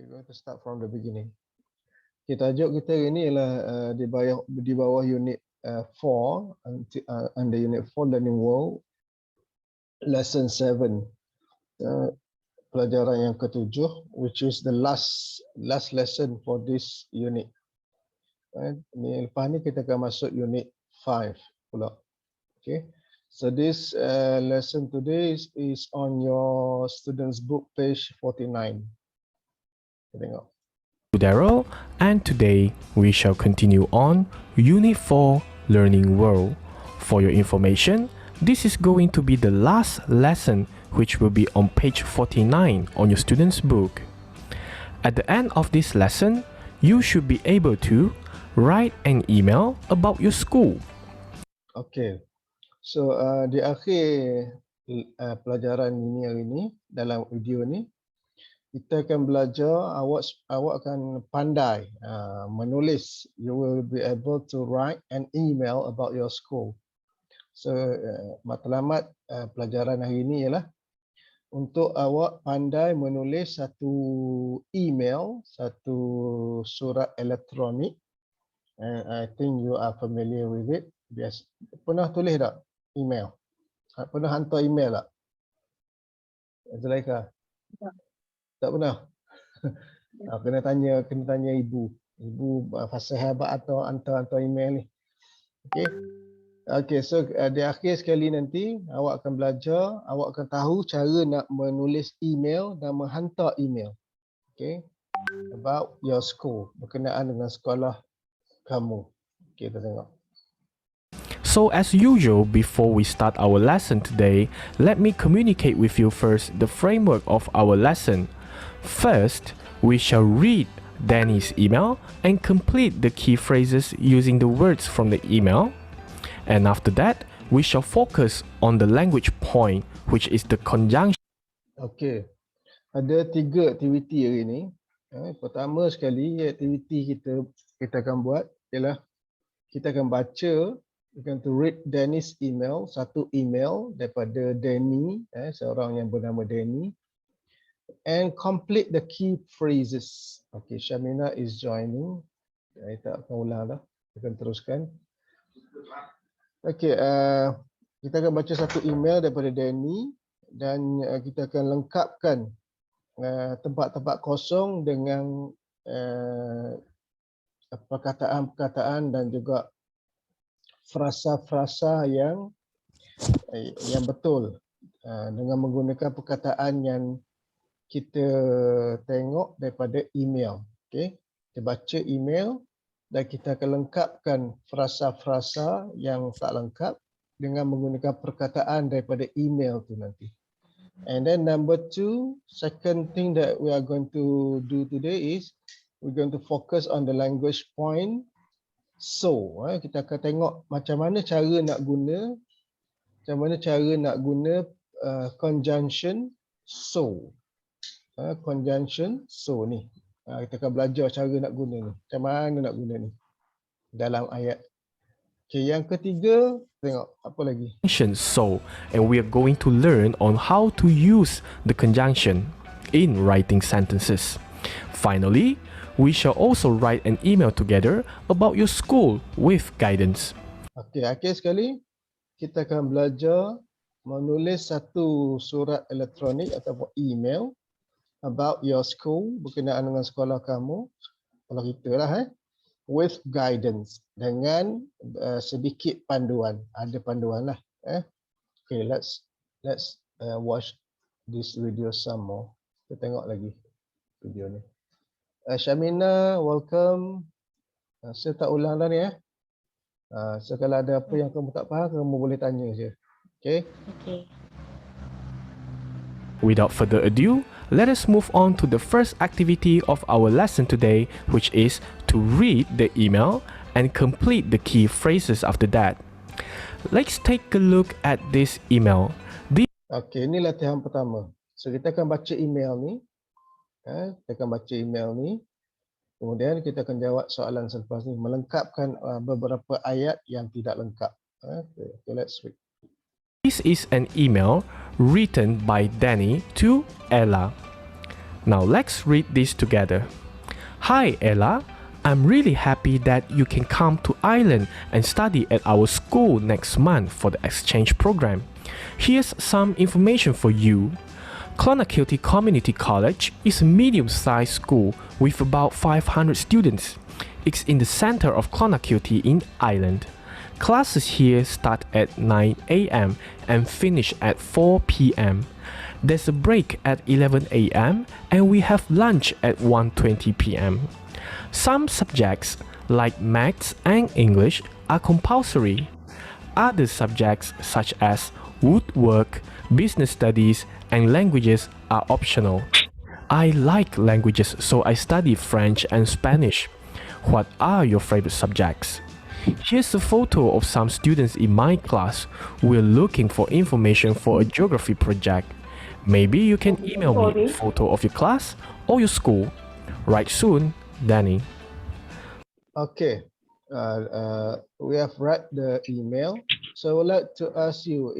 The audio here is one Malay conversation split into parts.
Okay, we're going to start from the beginning. Okay, tajuk kita hari ni ialah di bawah unit 4 under unit 4 Learning World lesson 7, pelajaran yang ketujuh, which is the last lesson for this unit. Lepas ni kita akan masuk unit 5 pula. Okay, so this lesson today is on your students book page 49. Kita tengok. Daryl, and today we shall continue on Unit 4 Learning World. For your information, this is going to be the last lesson, which will be on page 49 on your student's book. At the end of this lesson, you should be able to write an email about your school. Okay, so di akhir pelajaran ini hari ini, dalam video ni, kita akan belajar, awak akan pandai menulis. You will be able to write an email about your school. So matlamat pelajaran hari ini ialah untuk awak pandai menulis satu email, satu surat elektronik. I think you are familiar with it. Pernah tulis tak email? Pernah hantar email tak? Zulaika? Tak pernah. Kena tanya ibu. Ibu fasa hebat atau hantar email ni. Okay, so di akhir sekali nanti awak akan belajar, awak akan tahu cara nak menulis email dan menghantar email. Okay, about your school, berkenaan dengan sekolah kamu. Okay, kita tengok. So as usual, before we start our lesson today, let me communicate with you first the framework of our lesson. First, we shall read Danny's email and complete the key phrases using the words from the email. And after that, we shall focus on the language point, which is the conjunction. Okay, ada 3 aktiviti hari ini. Pertama sekali, aktiviti kita akan buat ialah kita akan baca, we going to read Danny's email, satu email daripada Danny, seorang yang bernama Danny, and complete the key phrases. Okay, Shamina is joining. Saya tak akan ulang dah. Kita akan teruskan. Okay, kita akan baca satu email daripada Danny dan kita akan lengkapkan tempat-tempat kosong dengan perkataan-perkataan dan juga frasa-frasa yang betul dengan menggunakan perkataan yang kita tengok daripada email. Okay, kita baca email dan kita akan lengkapkan frasa-frasa yang tak lengkap dengan menggunakan perkataan daripada email tu nanti. And then number 2, second thing that we are going to do today is we're going to focus on the language point. So, kita akan tengok macam mana cara nak guna conjunction so. Conjunction so ni. Kita akan belajar cara nak guna ni. Macam mana nak guna ni dalam ayat. Okay, yang ketiga, tengok apa lagi. So, and we are going to learn on how to use the conjunction in writing sentences. Finally, we shall also write an email together about your school with guidance. Okay, akhir sekali kita akan belajar menulis satu surat elektronik ataupun email about your school, berkenaan dengan sekolah kamu, sekolah kita lah, with guidance, dengan sedikit panduan, ada panduan lah. Okay, let's watch this video some more. Kita tengok lagi video ni. Shamina, welcome. Saya tak ulang dah ni. So kalau ada apa yang kamu tak faham, kamu boleh tanya je. Okay? Okay. Without further ado, let us move on to the first activity of our lesson today, which is to read the email and complete the key phrases after that. Let's take a look at this email. Okay, ini latihan pertama. So kita akan baca email ni. Kemudian kita akan jawab soalan selepas ni, melengkapkan beberapa ayat yang tidak lengkap. Okay, let's read. This is an email written by Danny to Ella. Now let's read this together. Hi Ella, I'm really happy that you can come to Ireland and study at our school next month for the exchange program. Here's some information for you. Clonakilty Community College is a medium-sized school with about 500 students. It's in the center of Clonakilty in Ireland. Classes here start at 9 a.m. and finish at 4 p.m. There's a break at 11 a.m. and we have lunch at 1:20 p.m. Some subjects, like maths and English, are compulsory. Other subjects, such as woodwork, business studies, and languages, are optional. I like languages, so I study French and Spanish. What are your favorite subjects? Here's a photo of some students in my class. We're looking for information for a geography project. Maybe you can email me a photo of your class or your school. Write soon, Danny. Okay, we have read the email. So I would like to ask you,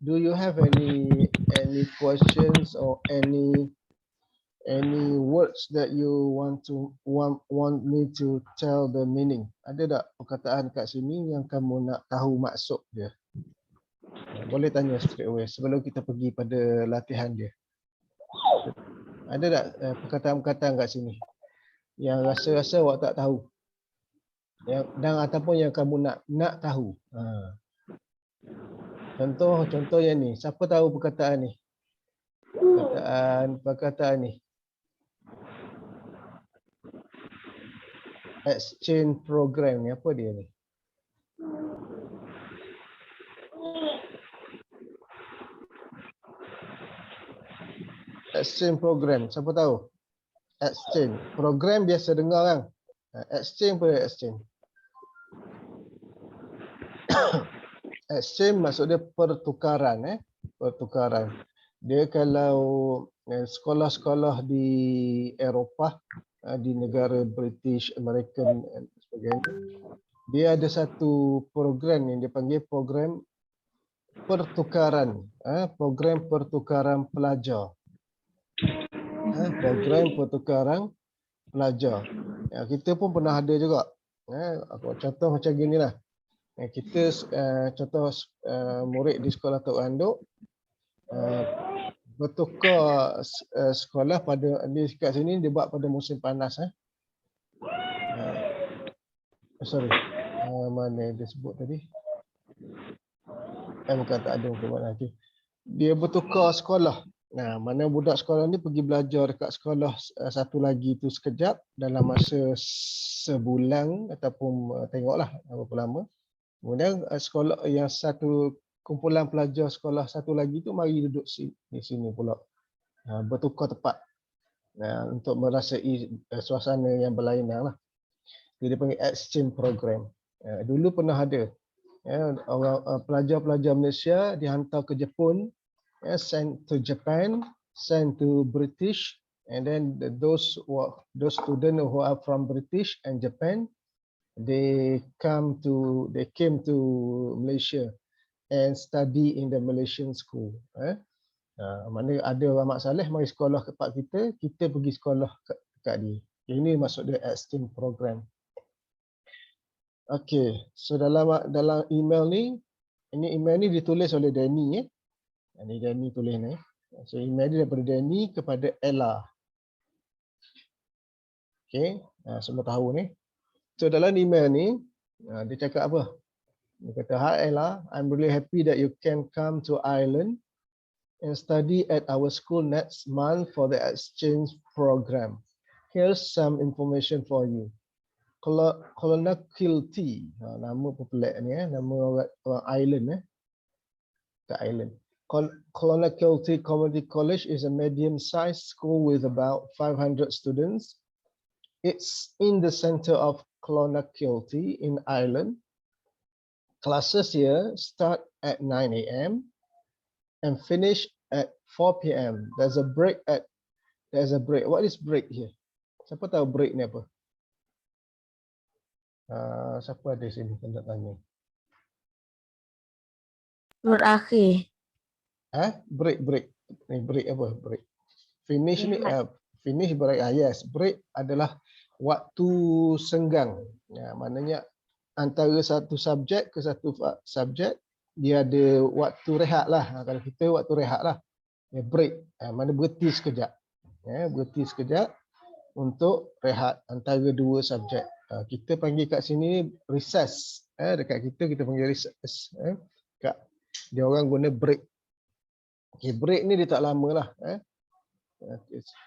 do you have any questions or any words that you want me to tell the meaning? Ada tak perkataan kat sini yang kamu nak tahu maksud dia? Boleh tanya straight away sebelum kita pergi pada latihan dia. Ada tak perkataan-perkataan kat sini yang rasa-rasa awak tak tahu? Dan ataupun yang kamu nak tahu. Contoh yang ni, siapa tahu perkataan ni? Perkataan ni. Exchange program ni, apa dia ni? Exchange program, siapa tahu? Exchange program biasa dengar kan? Exchange apa exchange? Exchange maksud dia pertukaran, pertukaran. Dia kalau sekolah-sekolah di Eropah, di negara British, American dan sebagainya, dia ada satu program yang dia panggil program pertukaran, program pertukaran pelajar. Program pertukaran pelajar. Kita pun pernah ada juga. Contoh macam gini lah. Kita contoh murid di sekolah Tok Anduk bertukar sekolah pada kat sini dia buat pada musim panas. Sorry, mana dia sebut tadi? Bukan tak ada ke mana lagi. Dia bertukar sekolah. Nah, mana budak sekolah ni pergi belajar dekat sekolah satu lagi tu sekejap dalam masa sebulan ataupun tengoklah berapa lama. Kemudian sekolah yang satu kumpulan pelajar sekolah satu lagi tu mari duduk di sini pula. Bertukar tempat. Untuk merasai suasana yang berlainan lah. Dia panggil exchange program. Dulu pernah ada. Pelajar-pelajar Malaysia dihantar ke Jepun, sent to Japan, sent to British, and then those students who are from British and Japan, they came to Malaysia and study in the Malaysian school. Mana ada orang Mak Saleh mari sekolah ke tempat kita pergi sekolah kat dia. Ini maksud dia exchange program. Okay, so dalam email ni, email ni ditulis oleh Danny. Ini Danny tulis ni. So email dia daripada Danny kepada Ella. Okay, semua tahu ni. So dalam email ni, dia cakap apa? Dia kata, "Hi Ella, I'm really happy that you can come to Ireland and study at our school next month for the exchange program. Here's some information for you. Clonakilty, nama pelik ni, nama orang Ireland. Kat Ireland. Clonakilty Community College is a medium-sized school with about 500 students. It's in the center of Clonakilty in Ireland. Classes here start at 9 a.m. and finish at 4 p.m. There's a break. What is break here? Siapa tahu break ni apa? Siapa ada sini tanda tanya? Berakhir. Break. Ni break apa? Break. Finish ni Finish break. Yes, break adalah waktu senggang. Maknanya antara satu subjek ke satu subjek dia ada waktu rehat lah. Kalau kita waktu rehat lah. Break. Mana berhenti sekejap. Berhenti sekejap untuk rehat antara dua subjek. Kita panggil kat sini recess. Dekat kita panggil recess. Dia orang guna break. Break ni dia tak lama lah.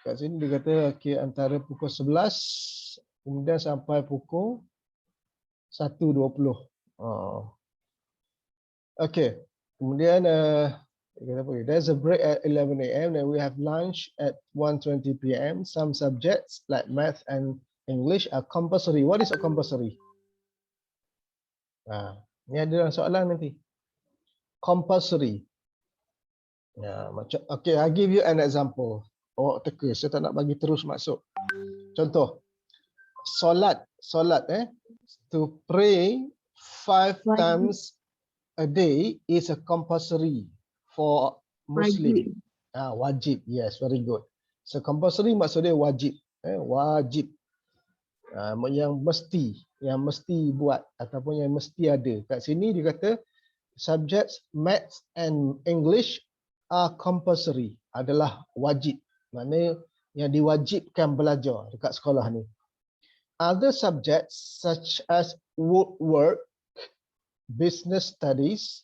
Kat sini dia kata antara pukul 11 kemudian sampai pukul 1.20. Okay. Kemudian there's a break at 11 a.m. Then we have lunch at 1:20 p.m. Some subjects like math and English are compulsory. What is a compulsory? Ni ada soalan nanti. Compulsory. Okay, I give you an example. Teka, saya tak nak bagi terus masuk. Contoh, solat, to pray 5 times a day is a compulsory for Muslim. Wajib. Yes, very good. So compulsory maksudnya wajib. Wajib. Yang mesti buat ataupun yang mesti ada. Kat sini dia kata subjects maths and English are compulsory, adalah wajib. Maknanya yang diwajibkan belajar dekat sekolah ni. Other subjects such as woodwork, business studies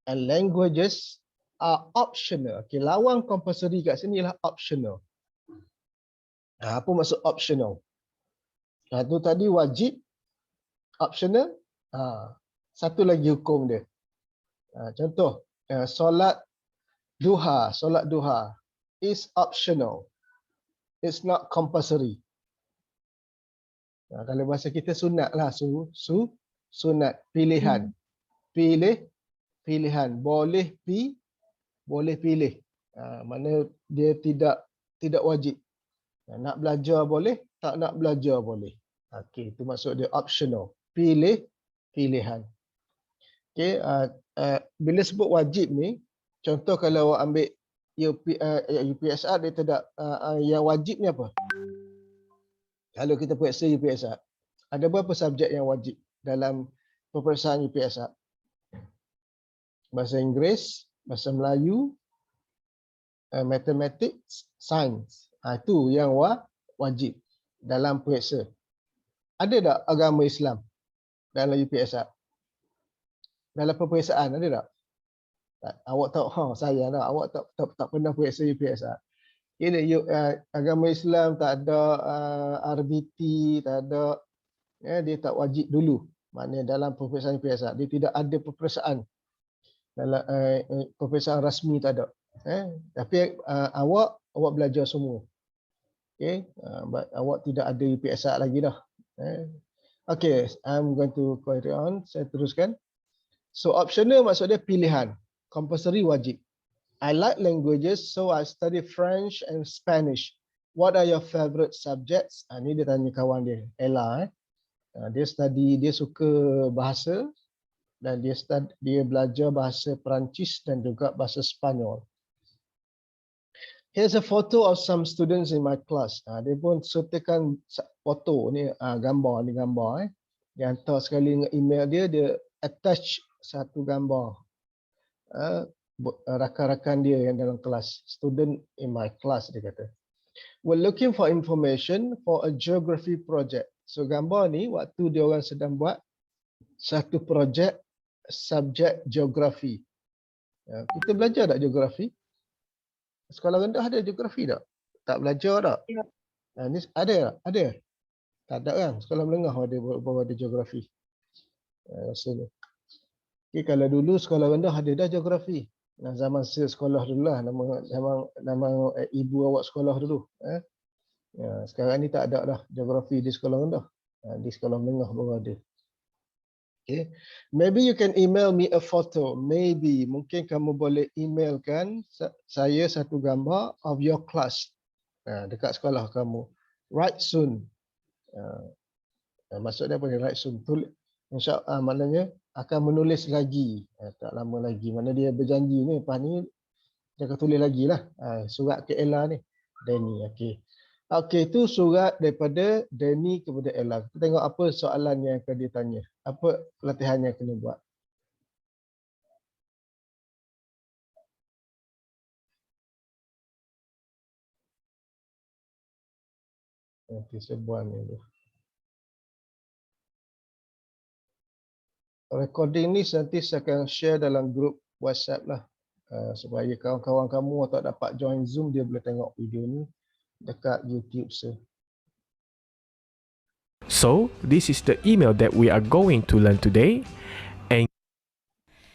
and languages are optional. Okay, lawan compulsory kat sini ialah optional. Apa maksud optional? Itu tadi wajib, optional. Satu lagi hukum dia. Contoh, solat duha is optional. It's not compulsory. Kalau bahasa kita sunat lah, sunat, pilihan. Pilihan. Boleh pilih. Mana dia tidak wajib. Nak belajar boleh, tak nak belajar boleh. Okey, itu maksud dia optional. Pilihan. Okey, bila sebut wajib ni, contoh kalau awak ambil UPSR, dia tidak yang wajib ni apa? Kalau kita periksa UPSR, ada berapa subjek yang wajib dalam peperiksaan UPSR? Bahasa Inggeris, bahasa Melayu, Mathematics, Sains. Itu yang wajib dalam periksa. Ada tak agama Islam dalam UPSR? Dalam peperiksaan ada tak? Awak tahu, saya lah, awak tak pernah periksa UPSR. Ini agama Islam tak ada RBT, tak ada, dia tak wajib dulu. Maknanya dalam peperiksaan UPSR dia tidak ada peperiksaan. Dalam peperiksaan rasmi tak ada. Tapi awak belajar semua. Okay, awak tidak ada UPSR lagi dah. Okay, I'm going to carry on. Saya teruskan. So optional maksudnya pilihan. Compulsory wajib. I like languages, so I study French and Spanish. What are your favorite subjects? Ini dia tanya kawan dia, Ella. Dia suka bahasa dan dia belajar bahasa Perancis dan juga bahasa Sepanyol. Here's a photo of some students in my class. Dia pun sertakan foto ni, gambar. Dia hantar sekali dengan email dia attach satu gambar. Rakan-rakan dia yang dalam kelas, student in my class, dia kata. We're looking for information for a geography project. So gambar ni waktu dia orang sedang buat satu projek subjek geografi. Kita belajar tak geografi? Sekolah rendah ada geografi tak? Tak belajar tak? Ya. Ni ada tak? Ada? Tak ada kan? Sekolah menengah ada geografi. Rasanya. Okay, kalau dulu sekolah rendah ada dah geografi. Zaman sekolah dulu lah, nama ibu awak sekolah dulu. Sekarang ni tak ada dah geografi di sekolah rendah. Di sekolah menengah baru ada. Okay. Maybe you can email me a photo. Maybe mungkin kamu boleh emailkan saya satu gambar of your class dekat sekolah kamu. Write soon. Maksudnya apa ni write soon? InsyaAllah maknanya akan menulis lagi. Tak lama lagi. Mana dia berjanji ni, lepas ni dia akan tulis lagi lah. Surat ke Ella ni. Danny, okay. Okey, itu surat daripada Danny kepada Ella. Kita tengok apa soalan yang akan dia tanya. Apa latihan yang kena buat. Nanti saya buat ni dulu. Recording ni nanti saya akan share dalam grup WhatsApp lah. Supaya kawan-kawan kamu atau dapat join Zoom, dia boleh tengok video ni dekat YouTube saya. So, this is the email that we are going to learn today.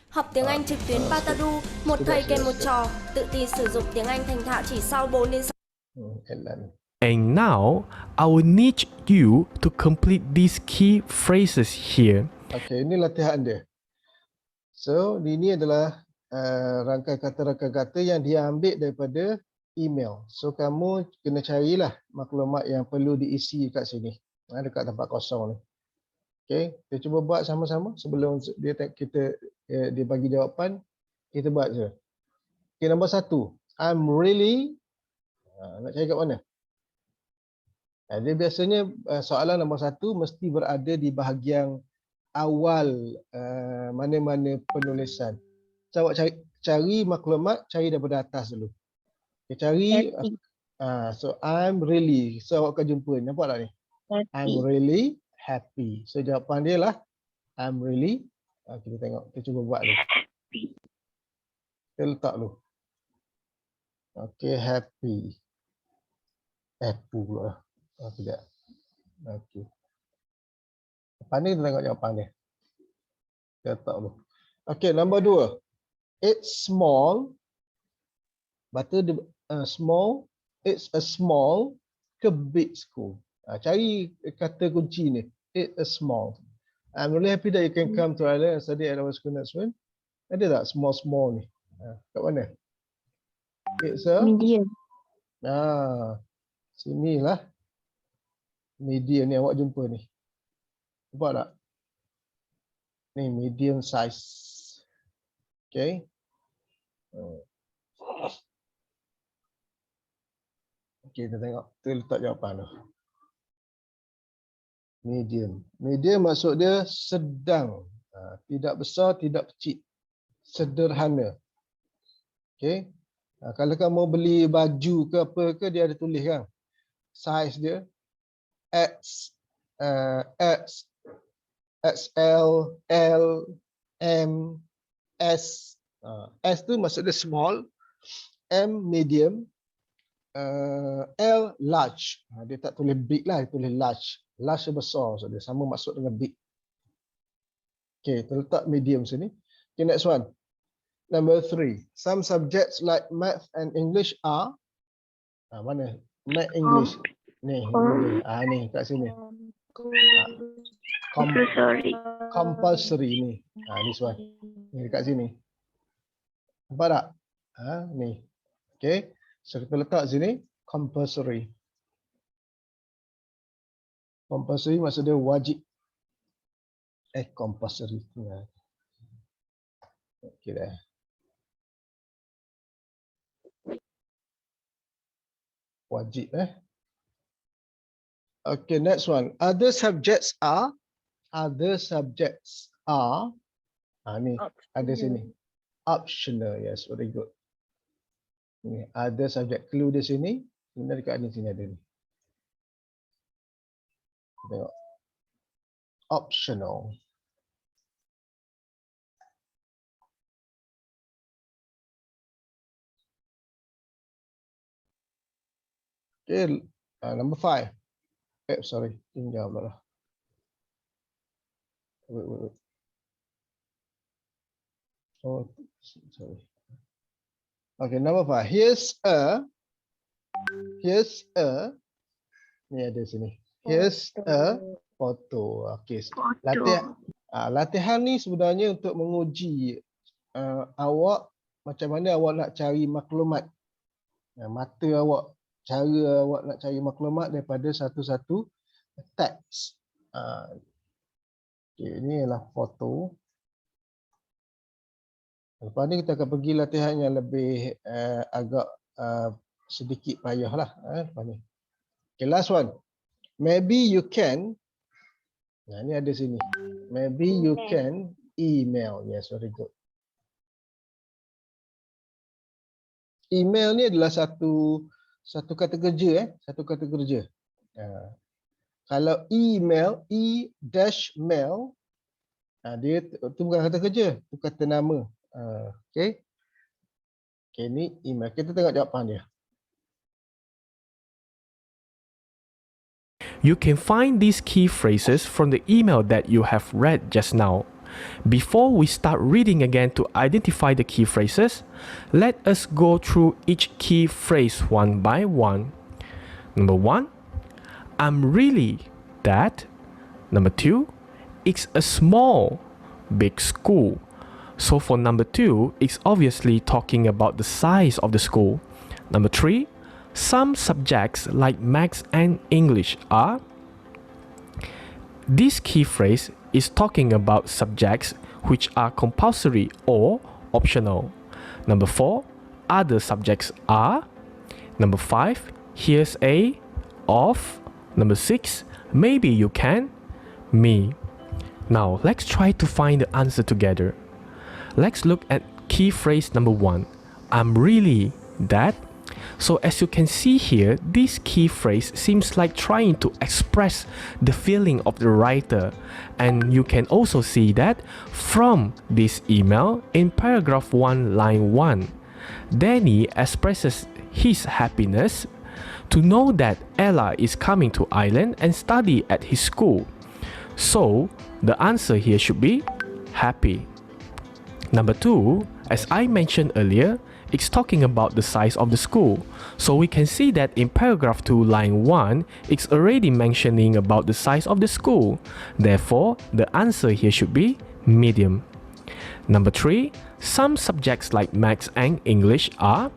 Học tiếng Anh trực tuyến Patadu, một thầy kèm một trò, tự tin sử dụng tiếng Anh thành thạo chỉ sau 4 đến 6. And now, I will need you to complete these key phrases here. Okey, ini latihan dia. So, ini adalah rangkaian kata-rangkaian kata yang dia ambil daripada email. So, kamu kena carilah maklumat yang perlu diisi kat sini. Dekat tempat kosong ni. Okey, kita cuba buat sama-sama sebelum dia bagi jawapan, kita buat je. Okey, nombor 1. I'm really, nak cari kat mana? Dia biasanya soalan nombor 1 mesti berada di bahagian awal mana-mana penulisan. So, awak cari maklumat, cari daripada atas dulu. Okay, cari, so I'm really, so awak akan jumpa, nampak tak ni? Happy. I'm really happy. So jawapan dia lah, I'm really, kita tengok, kita cuba buat dulu. Kita letak dulu. Okay, happy. Happy pula. Tidak. Okay. Lepas ni kita tengok jawapan dia. Kita letak dulu. Okay, nombor 2. It's small. Batu small. It's a small ke big school. Cari kata kunci ni. It's a small. I'm really happy that you can come to Ireland and study at our school next week. Ada tak small ni? Kat mana? It's a Medium. Sinilah. Medium ni awak jumpa ni. Nampak tak? Ni medium size. Okay. Okay, kita tengok. Kita letak jawapan tu. Medium. Medium maksud dia sedang. Tidak besar, tidak kecil. Sederhana. Okay. Kalau kamu beli baju ke apa ke, dia ada tulis kan. Size dia. X, XL, L, M, S. S tu maksud dia small. M medium. L large. Dia tak tulis big lah, dia tulis large. Large besar, so dia sama maksud dengan big. Okay, kita letak medium sini. Okay, next one. Number 3. Some subjects like math and English are mana? Math, English. Ni, ni kat sini. Compulsory ni. This one. Ni kat sini. Nampak tak? Ni. Okay. So kita letak sini compulsory. Compulsory maksud dia wajib. Compulsory. Okay dah. Wajib Okay, next one. Other subjects are. Ni ada sini. Optional. Yes, very good. Ni other subject. Clue di sini. Ini dekat sini ada ni. Tengok. Optional. Okay, number 5. Sorry, tinggal pula lah. Wait. Oh, sorry. Okay, number 5. Here's a. Ni ada sini. Here's a photo. Okay. Latihan ni sebenarnya untuk menguji awak macam mana awak nak cari maklumat. Mata awak, cara awak nak cari maklumat daripada satu-satu teks. Okay, ini adalah foto. Lepas ni kita akan pergi latihan yang lebih agak sedikit payah lah. Lepas ni. Okay, last one. Maybe you can. Nah, ini ada sini. Maybe you can email. Yes, very good. Email ni adalah satu kata kerja, satu kata kerja. Kalau email, e-mail, dia tu bukan kata kerja, tu kata nama. Okay. Okay, ni email. Kita tengok jawapan dia. You can find these key phrases from the email that you have read just now. Before we start reading again to identify the key phrases, let us go through each key phrase one by one. Number 1, I'm really that. Number 2, it's a small, big school. So for number 2, it's obviously talking about the size of the school. Number 3, some subjects like maths and English are. This key phrase is talking about subjects which are compulsory or optional. Number 4, other subjects are. Number 5, here's a, of. Number 6, maybe you can, me. Now let's try to find the answer together. Let's look at key phrase number 1. I'm really that. So as you can see here, this key phrase seems like trying to express the feeling of the writer. And you can also see that from this email in paragraph 1, line 1. Danny expresses his happiness to know that Ella is coming to Ireland and study at his school. So the answer here should be happy. Number 2, as I mentioned earlier, it's talking about the size of the school. So we can see that in paragraph 2, line 1, it's already mentioning about the size of the school. Therefore, the answer here should be medium. Number 3, some subjects like maths and English are.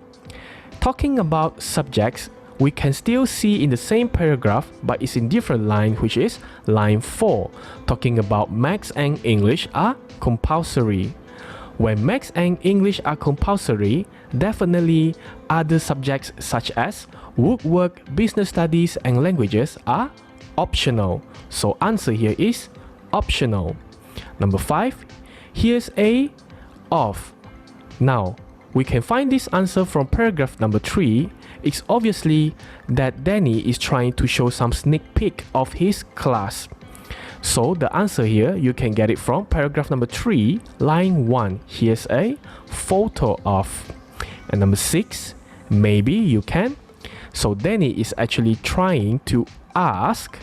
Talking about subjects, we can still see in the same paragraph, but it's in different line, which is line 4, talking about maths and English are compulsory. When maths and English are compulsory, definitely other subjects such as woodwork, business studies, and languages are optional. So answer here is optional. Number 5, here's a, of. Now, we can find this answer from paragraph number 3. It's obviously that Danny is trying to show some sneak peek of his class. So the answer here, you can get it from paragraph number 3, line 1. Here's a photo of. And number 6, maybe you can. So Danny is actually trying to ask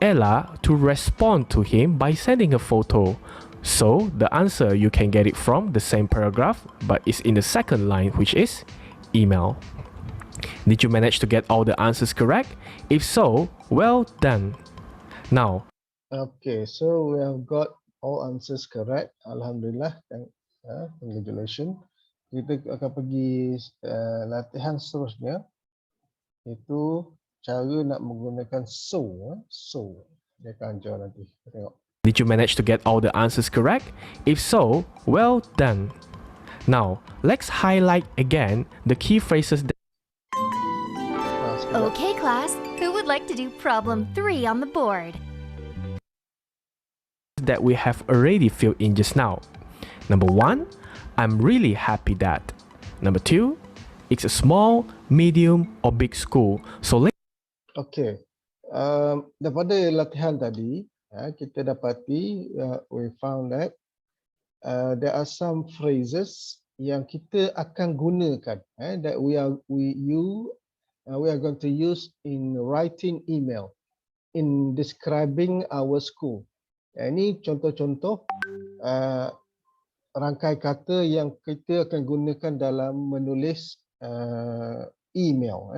Ella to respond to him by sending a photo. So the answer, you can get it from the same paragraph, but it's in the second line, which is email. Did you manage to get all the answers correct? If so, well done. Now, okay, so we have got all answers correct. Alhamdulillah. Congratulations. Kita akan pergi latihan seterusnya. Itu cara nak menggunakan so. So. Dia akan ajar nanti. Tengok. Did you manage to get all the answers correct? If so, well done. Now, let's highlight again the key phrases Okay, class. Who would like to do problem 3 on the board? that we have already filled in just now. Number 1, I'm really happy that. Number 2, it's a small, medium, or big school. So let's Okay. Daripada latihan tadi, kita dapati we found that there are some phrases yang kita akan gunakan that we are going to use in writing email in describing our school. Ini contoh-contoh rangkai kata yang kita akan gunakan dalam menulis email.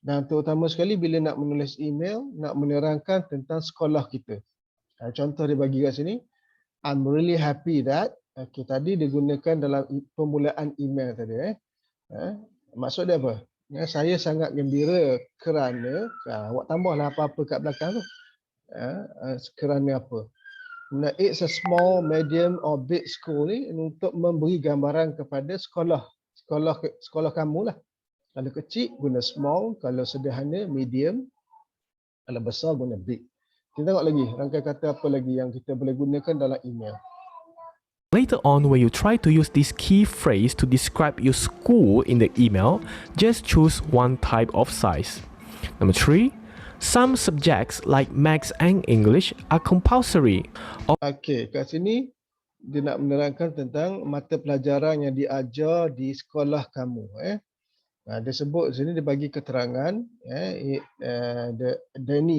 Dan terutama sekali bila nak menulis email, nak menerangkan tentang sekolah kita. Contoh dia bagi kat sini, I'm really happy that. Okay, tadi digunakan dalam permulaan email tadi. Maksud dia apa? Saya sangat gembira kerana, awak tambahlah apa-apa kat belakang tu. Kerana apa? Nah, it's a small, medium or big school ni untuk memberi gambaran kepada sekolah kamu lah. Kalau kecil guna small, kalau sederhana medium, Kalau besar guna big. Kita tengok lagi rangkaian kata apa lagi yang kita boleh gunakan dalam email. Later on, when you try to use this key phrase to describe your school in the email, just choose one type of size. Number 3, some subjects like Maths and English are compulsory. Okey, kat sini dia nak menerangkan tentang mata pelajaran yang diajar di sekolah kamu. Dia sebut sini, dia bagi keterangan. Danny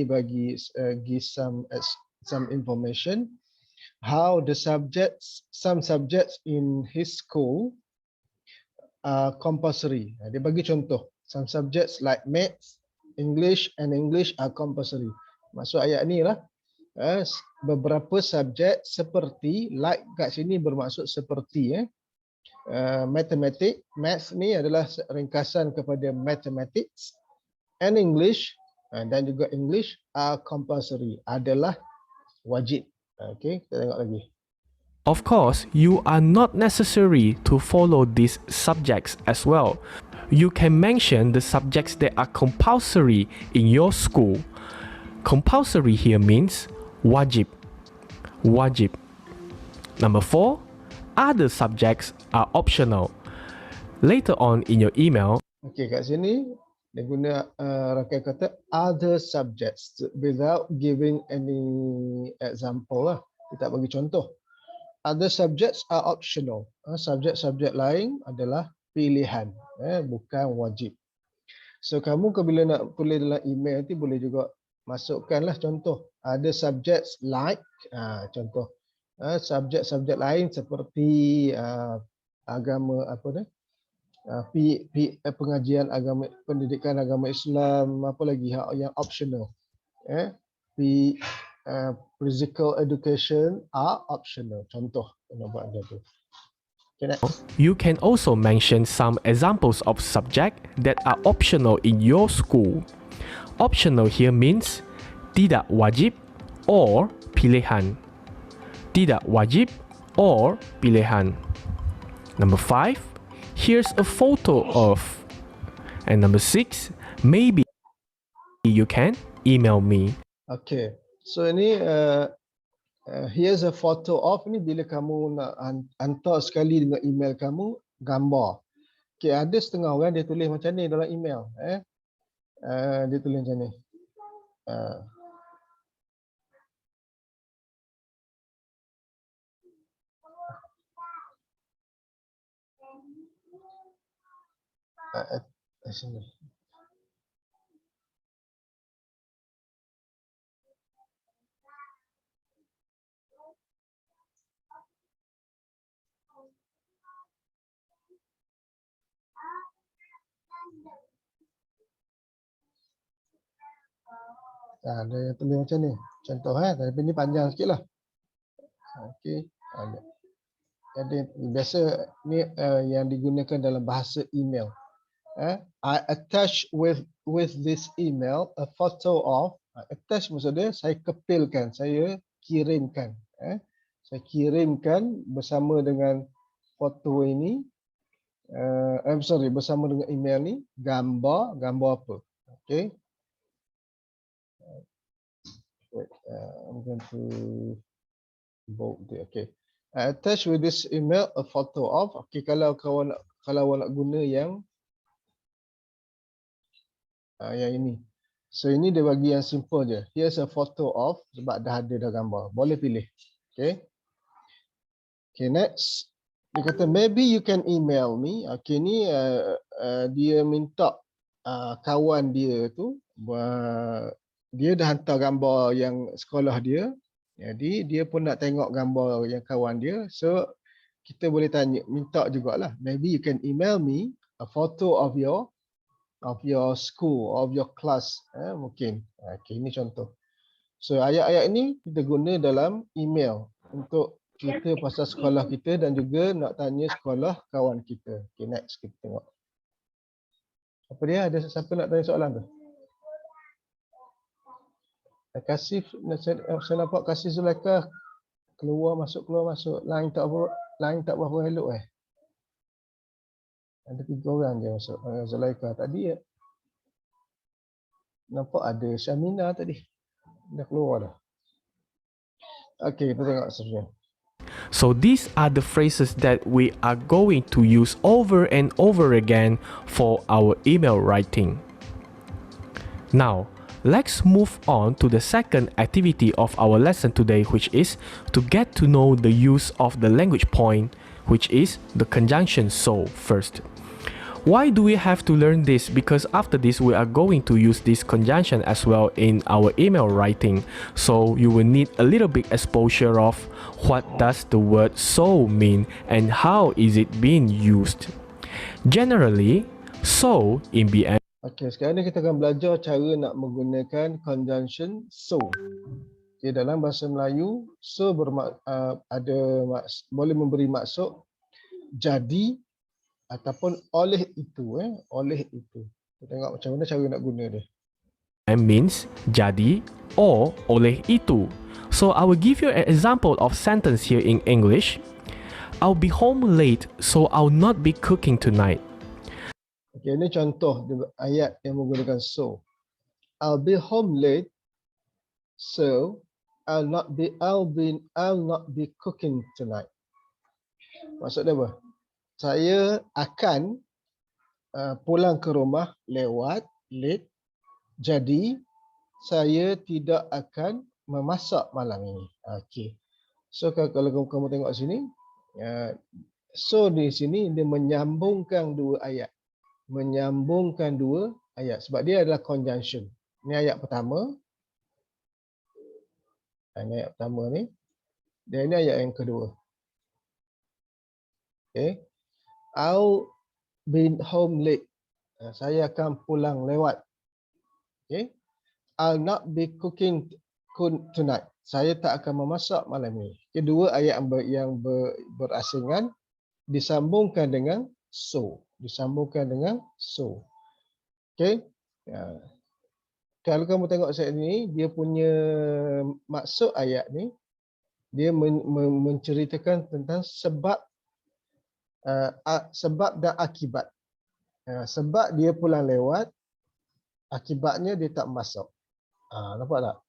bagi give some information. How some subjects in his school are compulsory. Dia bagi contoh. Some subjects like Maths, English are compulsory. Maksud ayat ni lah, beberapa subjek seperti, like kat sini bermaksud seperti. Maths ni adalah ringkasan kepada mathematics, and English dan juga English are compulsory, adalah wajib. Okay, kita tengok lagi. Of course, you are not necessary to follow these subjects as well. You can mention the subjects that are compulsory in your school. Compulsory here means wajib. Wajib. Number 4, other subjects are optional. Later on in your email, Okay, kat sini dia guna rangkaian kata other subjects without giving any example lah. Dia tak bagi contoh. Other subjects are optional. Subjek-subjek lain adalah pilihan, bukan wajib. So kamu bila nak tulis dalam email nanti boleh juga masukkanlah contoh. Other subjects like, contoh. Subjek-subjek lain seperti agama pengajian agama, pendidikan agama Islam, apa lagi yang optional. Physical education are optional. Contoh kena buat dia tu. Okay, next. you can also mention some examples of subjects that are optional in your school. Optional here means tidak wajib or pilihan. Tidak wajib or pilihan. Number 5, here's a photo of. And number 6, maybe you can email me. Okay, so ini here's a photo of, ni bila kamu nak hantar sekali dengan email kamu, gambar. Okay, ada setengah orang dia tulis macam ni dalam email. Dia tulis macam ni. Sini. Dia tulis macam ni. Contoh tapi ni panjang sikit lah. Okey. Jadi biasa ni yang digunakan dalam bahasa email. I attach with this email a photo of. Attach maksud dia saya kepilkan, saya kirimkan. Saya kirimkan bersama dengan foto ini. Bersama dengan email ni gambar apa. Okay. Wait, I'm going to bold it. Okay. Attach with this email a photo of. Okay, kalau awak nak guna yang ini. So ini dia bagi yang simple je. Here's a photo of, sebab dah ada dah gambar. Boleh pilih. Okay. Okay, next. Dia kata maybe you can email me. Okay, ni dia minta kawan dia tu, dia dah hantar gambar yang sekolah dia. Jadi dia pun nak tengok gambar yang kawan dia. So kita boleh tanya, minta jugalah. Maybe you can email me a photo of your school, of your class. Mungkin. Okay, ini contoh. So ayat-ayat ini kita guna dalam email untuk cerita pasal sekolah kita dan juga nak tanya sekolah kawan kita. Okay, next kita tengok. Apa dia? Ada siapa nak tanya soalan tu? Kasih, saya nampak Kasih Zulaikha keluar masuk. Lain tak berapa elok Ada 3 orang je masuk. Zulaikha tadi Nampak ada Syamina tadi. Dah keluar dah. Okey, kita tengok seterusnya. So these are the phrases that we are going to use over and over again for our email writing. Now, let's move on to the second activity of our lesson today, which is to get to know the use of the language point, which is the conjunction so first. Why do we have to learn this? Because after this, we are going to use this conjunction as well in our email writing. So you will need a little bit exposure of what does the word so mean and how is it being used. Generally, so in BM. Okey, sekarang ni kita akan belajar cara nak menggunakan conjunction so. Okay, dalam bahasa Melayu, so boleh memberi maksud jadi ataupun oleh itu, oleh itu. Kita tengok macam mana cara nak guna dia. Means jadi or oleh itu. So I will give you an example of sentence here in English. I'll be home late, so I'll not be cooking tonight. Okay, ini contoh ayat yang menggunakan so. I'll be home late, so I'll not be cooking tonight. Maksud dia apa? Saya akan pulang ke rumah lewat, late. Jadi, saya tidak akan memasak malam ini. Okey. So, kalau kamu tengok sini, so di sini dia menyambungkan dua ayat. Menyambungkan dua ayat. Sebab dia adalah conjunction. Ini ayat pertama. Ini ayat pertama ni. Dan ini ayat yang kedua. Okay. I'll be home late. Saya akan pulang lewat. Okay. I'll not be cooking tonight. Saya tak akan memasak malam ini. Kedua ayat yang berasingan disambungkan dengan so. Disambungkan dengan so. Okay. Kalau kamu tengok saat ini, dia punya maksud ayat ni, dia menceritakan tentang sebab dan akibat. Sebab dia pulang lewat, akibatnya dia tak masuk. Nampak tak?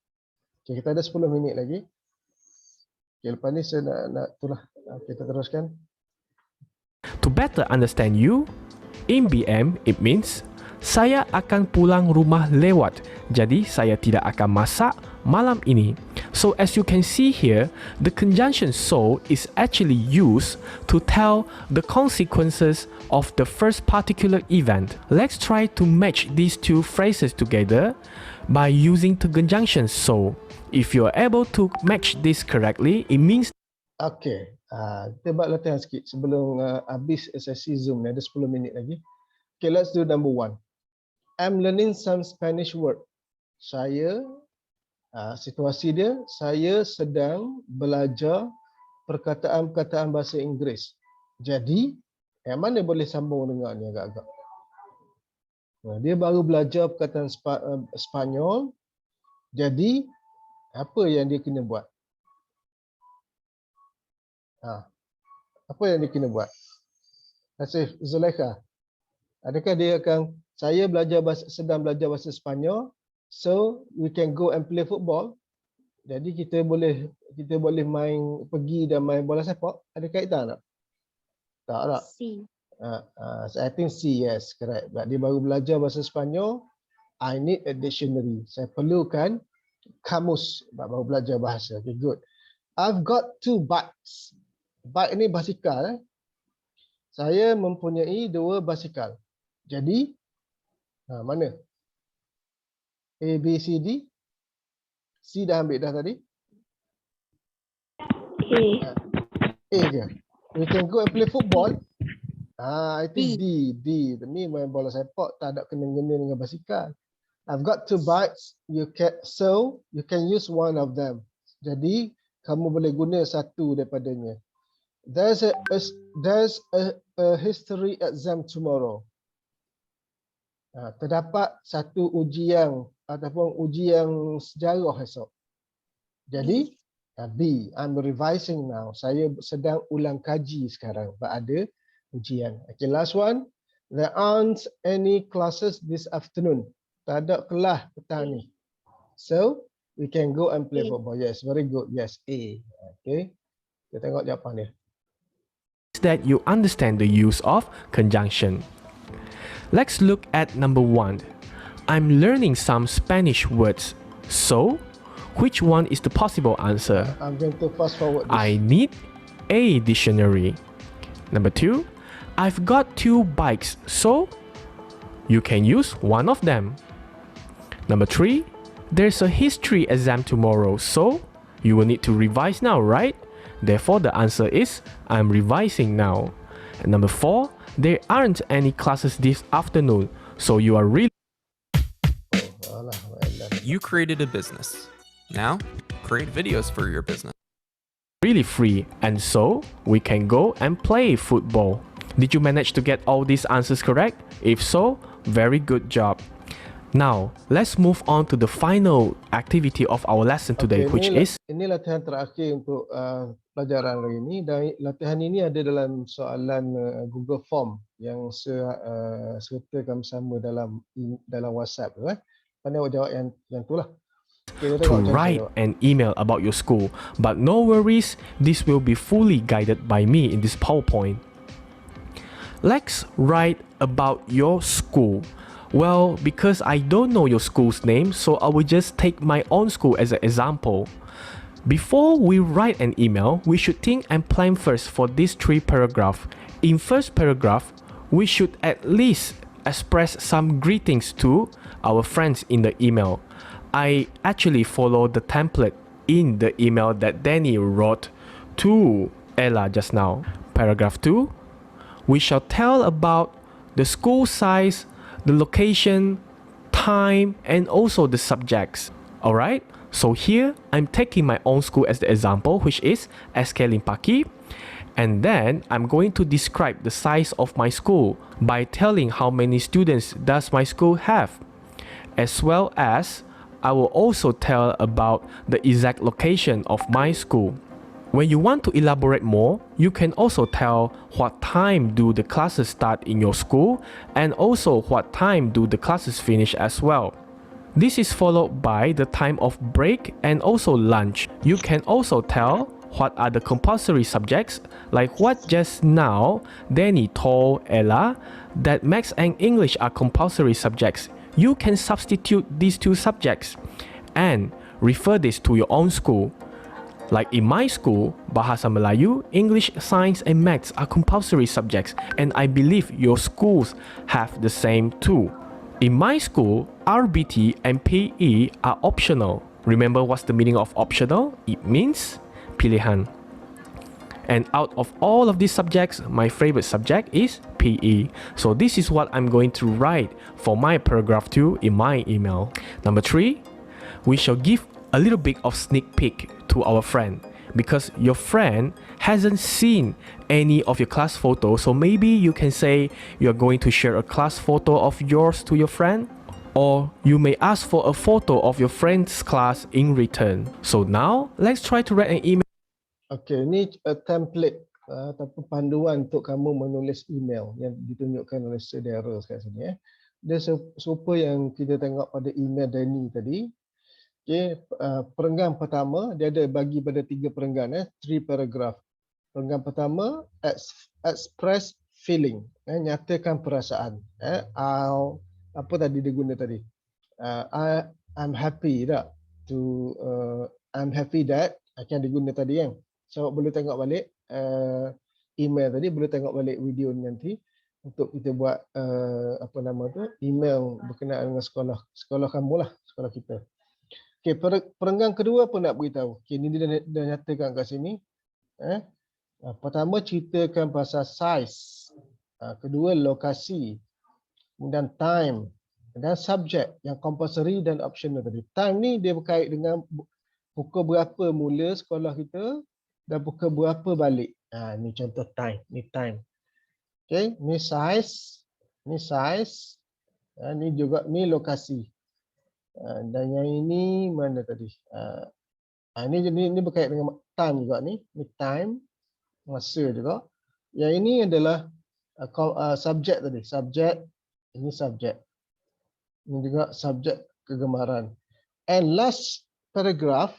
Okay, kita ada 10 minit lagi. Okay, lepas ni saya nak itulah. Kita teruskan. To better understand you, in BM it means saya akan pulang rumah lewat, jadi saya tidak akan masak malam ini. So as you can see here, the conjunction so is actually used to tell the consequences of the first particular event. Let's try to match these two phrases together by using the conjunction so. If you're able to match this correctly, it means. Okay, kita buat latihan sikit sebelum habis sesi Zoom ni, ada 10 minit lagi. Okay, let's do number 1. I'm learning some Spanish word. Saya, situasi dia, saya sedang belajar perkataan-perkataan bahasa Inggeris. Jadi, yang mana boleh sambung dengan ni agak-agak? Dia baru belajar perkataan Spanyol. Jadi, apa yang dia kena buat? Apa yang dia kena buat? Asif, Zulaikha. Adakah dia akan, saya sedang belajar bahasa Sepanyol, so we can go and play football. Jadi kita boleh pergi dan main bola sepak. Ada kaitan tak? Tak. C. I think C, yes, correct. Dia baru belajar bahasa Sepanyol. I need a dictionary. Saya perlukan kamus baru belajar bahasa. Okay, good. I've got 2 bikes. Bike ni basikal. Saya mempunyai 2 basikal. Jadi, mana? A, B, C, D. C dah ambil dah tadi. A je. We can go and play football. I think D. Ni main bola sepak, tak ada kena-kena dengan basikal. I've got 2 bikes. So you can use one of them. Jadi, kamu boleh guna satu daripadanya. There's a history exam tomorrow. Terdapat satu ujian ataupun ujian sejarah esok. Jadi, B, I'm revising now. Saya sedang ulang kaji sekarang. Ada ujian. Okay, last one. There aren't any classes this afternoon. tak ada kelas petang ni. So, we can go and play football. Yes, very good. Yes, A. Okay. Kita tengok jawapan dia. That you understand the use of conjunction. Let's look at number 1. I'm learning some Spanish words. So, which one is the possible answer? I'm going to fast forward this. I need a dictionary. Number 2. I've got 2 bikes, so you can use one of them. Number 3. There's a history exam tomorrow, so you will need to revise now, right? Therefore, the answer is I'm revising now. And number 4. There aren't any classes this afternoon, so you are really You created a business. Now, create videos for your business. free, and so we can go and play football. Did you manage to get all these answers correct? If so, very good job. Now, let's move on to the final activity of our lesson today, which is ini latihan terakhir untuk pelajaran hari ini, dan latihan ini ada dalam soalan Google Form yang sertakan bersama dalam WhatsApp tu. Pandai awak jawab yang tu lah. Okay, to write an email about your school, but no worries, this will be fully guided by me in this PowerPoint. Let's write about your school. Well, because I don't know your school's name, so I will just take my own school as an example. Before we write an email, we should think and plan first for these 3 paragraphs. In first paragraph, we should at least express some greetings to our friends in the email. I actually followed the template in the email that Danny wrote to Ella just now. Paragraph 2, we shall tell about the school size, the location, time, and also the subjects. Alright, so here I'm taking my own school as the example, which is SK Limpaki. And then I'm going to describe the size of my school by telling how many students does my school have, as well as I will also tell about the exact location of my school. When you want to elaborate more, you can also tell what time do the classes start in your school and also what time do the classes finish as well. This is followed by the time of break and also lunch. You can also tell what are the compulsory subjects, like what just now Danny told Ella that Maths and English are compulsory subjects. You can substitute these 2 subjects and refer this to your own school. Like in my school, Bahasa Melayu, English, Science and Maths are compulsory subjects, and I believe your schools have the same too. In my school, RBT and PE are optional. Remember what's the meaning of optional? It means pilihan. And out of all of these subjects, my favorite subject is PE. So this is what I'm going to write for my paragraph 2 in my email. Number 3, we shall give a little bit of sneak peek to our friend, because your friend hasn't seen any of your class photos. So maybe you can say you're going to share a class photo of yours to your friend, or you may ask for a photo of your friend's class in return. So now let's try to write an email. Okay, ni template ataupun panduan untuk kamu menulis email yang ditunjukkan oleh saudara kat sini. Dia serupa yang kita tengok pada email Danny tadi. Okay, perenggan pertama dia ada bagi pada 3 perenggan, 3 paragraph. Perenggan pertama, express feeling, nyatakan perasaan. Apa tadi dia guna tadi? I'm happy tak? I'm happy that akan diguna tadi kan. So boleh tengok balik email tadi, boleh tengok balik video ni nanti untuk kita buat email berkenaan dengan sekolah kamu lah, sekolah kita. Okey, perenggan kedua pun nak beritahu. Okey, ni dia dah nyatakan kat sini. Pertama ceritakan pasal size. Kedua lokasi. Kemudian time. Dan subjek yang compulsory dan optional tadi. Time ni dia berkait dengan pukul berapa mula sekolah kita dan pukul berapa balik. Ni contoh time. Ni time. Okey, ni size. Ni size. Ni juga ni lokasi. Dan yang ini mana tadi? Ini berkait dengan time juga ni. Ni time. Masa juga. Yang ini adalah subjek tadi. Subjek. Ini subjek. Ini juga subjek kegemaran. And last paragraph,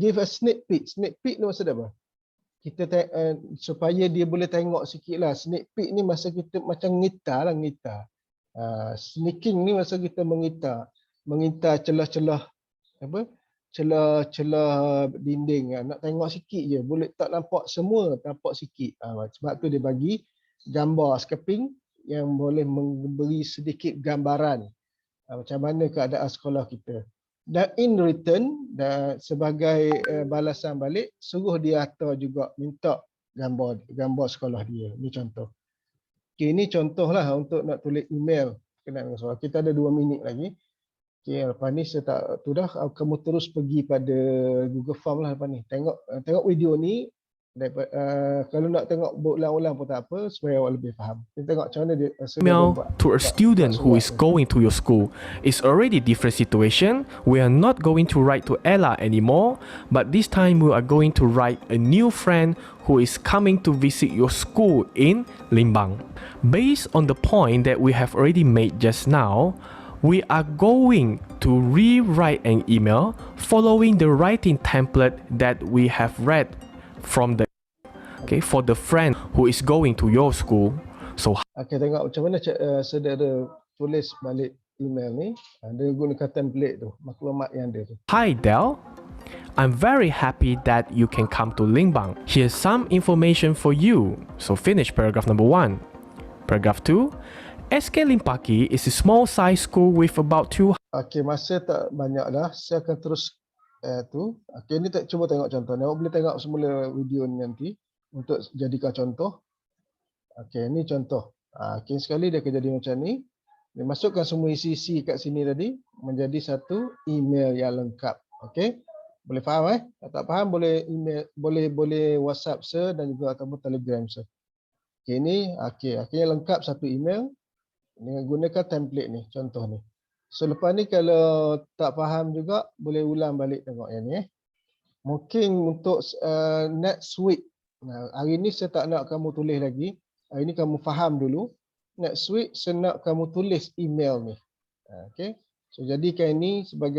give a sneak peek. Sneak peek ni maksud apa? Kita supaya dia boleh tengok sikit lah. Sneak peek ni masa kita macam ngitar lah, ngitar. Sneaking ni masa kita mengitar celah-celah apa? Celah-celah dinding. Nak tengok sikit je. Boleh tak nampak semua, nampak sikit. Sebab tu dia bagi gambar scaping yang boleh memberi sedikit gambaran macam mana keadaan sekolah kita. Dan in return, sebagai balasan balik, suruh dia hantar juga, minta gambar sekolah dia. Ini contoh. Okay, ini contohlah untuk nak tulis email kenaan dengan sekolah. Kita ada 2 minit lagi. Okay, lepas ni saya tak tu dah, kamu terus pergi pada Google Form lah lepas ni. Tengok video ni. Kalau nak tengok ulang-ulang pun tak apa, supaya awak lebih faham. Kita tengok macam mana dia Email to a student who is going to your school is already different situation. We are not going to write to Ella anymore, but this time we are going to write a new friend who is coming to visit your school in Limbang. Based on the point that we have already made just now, we are going to rewrite an email following the writing template that we have read from the for the friend who is going to your school. So tengok macam mana saudara tulis balik email ni. Dia gunakan template tu, maklumat yang ada tu. Hi Del, I'm very happy that you can come to Limbang. Here's some information for you. So finish paragraph number 1. Paragraph 2. SK Limpaki is a small size school with about 2. Masa tak banyak dah. Saya akan terus tu. Ni cuba tengok contoh. Awak boleh tengok semula video ni nanti untuk jadikan contoh. Ni contoh. Sekali dia akan jadi macam ni. Dia masukkan semua isi-isi kat sini tadi menjadi satu email yang lengkap. Boleh faham Tak faham boleh email, boleh WhatsApp saya dan juga ataupun Telegram saya. Ni akhirnya lengkap satu email dengan gunakan template ni, contoh ni. So lepas ni kalau tak faham juga boleh ulang balik tengok yang ni. Mungkin untuk next week. Hari ni saya tak nak kamu tulis lagi. Hari ni kamu faham dulu. Next week saya nak kamu tulis email ni. So jadikan ini sebagai